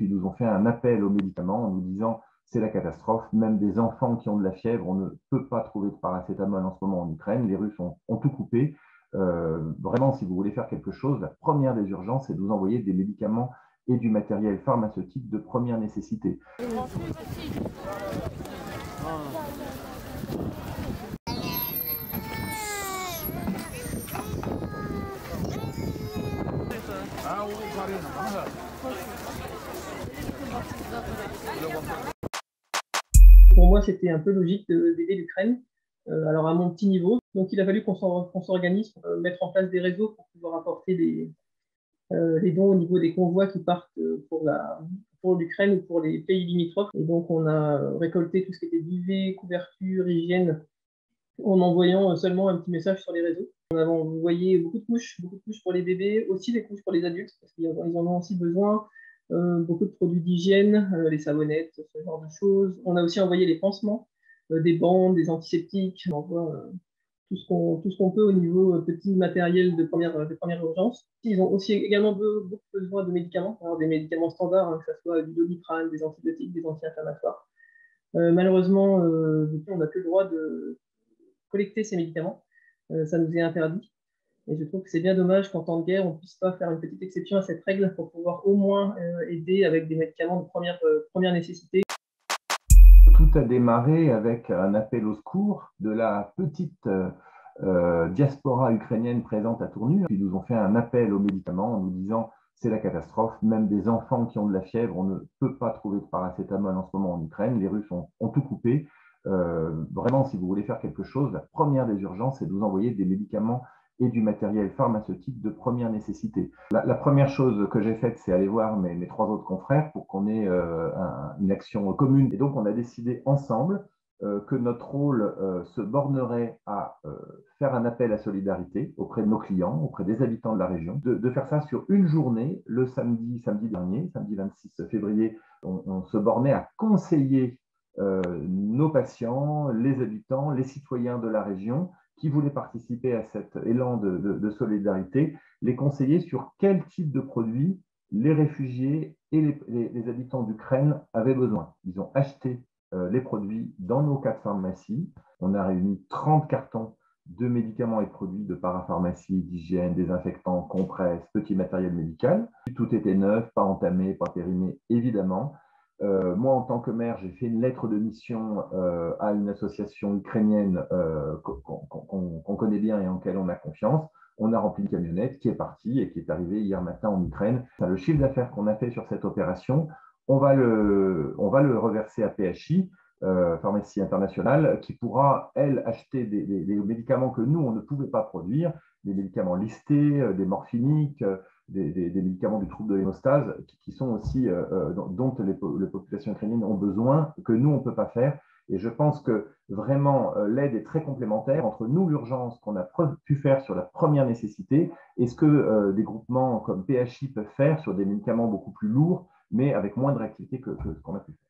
Ils nous ont fait un appel aux médicaments en nous disant c'est la catastrophe, même des enfants qui ont de la fièvre, on ne peut pas trouver de paracétamol en ce moment en Ukraine, les Russes ont tout coupé. Vraiment, si vous voulez faire quelque chose, la première des urgences, c'est de vous envoyer des médicaments et du matériel pharmaceutique de première nécessité. Pour moi, c'était un peu logique d'aider l'Ukraine, alors à mon petit niveau. Donc, il a fallu qu'on s'organise pour mettre en place des réseaux pour pouvoir apporter les dons au niveau des convois qui partent pour l'Ukraine ou pour les pays limitrophes. Et donc, on a récolté tout ce qui était duvet, couverture, hygiène, en envoyant seulement un petit message sur les réseaux. On a envoyé beaucoup de couches pour les bébés, aussi des couches pour les adultes, parce qu'ils en ont aussi besoin. Beaucoup de produits d'hygiène, les savonnettes, ce genre de choses. On a aussi envoyé les pansements, des bandes, des antiseptiques. On envoie tout ce qu'on peut au niveau petit matériel de première urgence. Ils ont aussi également beaucoup besoin de médicaments, alors des médicaments standards, que ce soit du Doliprane, des antibiotiques, des anti-inflammatoires. Malheureusement, depuis, on n'a plus le droit de collecter ces médicaments. Ça nous est interdit. Et je trouve que c'est bien dommage qu'en temps de guerre, on ne puisse pas faire une petite exception à cette règle pour pouvoir au moins aider avec des médicaments de première nécessité. Tout a démarré avec un appel au secours de la petite diaspora ukrainienne présente à Tournus. Ils nous ont fait un appel aux médicaments en nous disant c'est la catastrophe, même des enfants qui ont de la fièvre, on ne peut pas trouver de paracétamol en ce moment en Ukraine, les Russes ont tout coupé. Vraiment, si vous voulez faire quelque chose, la première des urgences, c'est de vous envoyer des médicaments et du matériel pharmaceutique de première nécessité. La première chose que j'ai faite, c'est aller voir mes trois autres confrères pour qu'on ait une action commune. Et donc, on a décidé ensemble que notre rôle se bornerait à faire un appel à solidarité auprès de nos clients, auprès des habitants de la région, de faire ça sur une journée, le samedi dernier, samedi 26 février, on se bornait à conseiller nos patients, les habitants, les citoyens de la région qui voulaient participer à cet élan de solidarité, les conseiller sur quel type de produits les réfugiés et les habitants d'Ukraine avaient besoin. Ils ont acheté les produits dans nos 4 pharmacies. On a réuni 30 cartons de médicaments et de produits de parapharmacie, d'hygiène, désinfectants, compresses, petit matériel médical. Tout était neuf, pas entamé, pas périmé, évidemment. Moi, en tant que maire, j'ai fait une lettre de mission à une association ukrainienne qu'on connaît bien et en laquelle on a confiance. On a rempli une camionnette qui est partie et qui est arrivée hier matin en Ukraine. Le chiffre d'affaires qu'on a fait sur cette opération, on va le reverser à PHI, Pharmacie Internationale, qui pourra, elle, acheter des médicaments que nous, on ne pouvait pas produire, des médicaments listés, des morphiniques, des médicaments du trouble de l'hémostase, qui sont aussi, dont les populations ukrainiennes ont besoin, que nous, on ne peut pas faire. Et je pense que vraiment, l'aide est très complémentaire entre nous, l'urgence qu'on a pu faire sur la première nécessité, et ce que des groupements comme PHI peuvent faire sur des médicaments beaucoup plus lourds, mais avec moins de réactivité que ce qu'on a pu faire.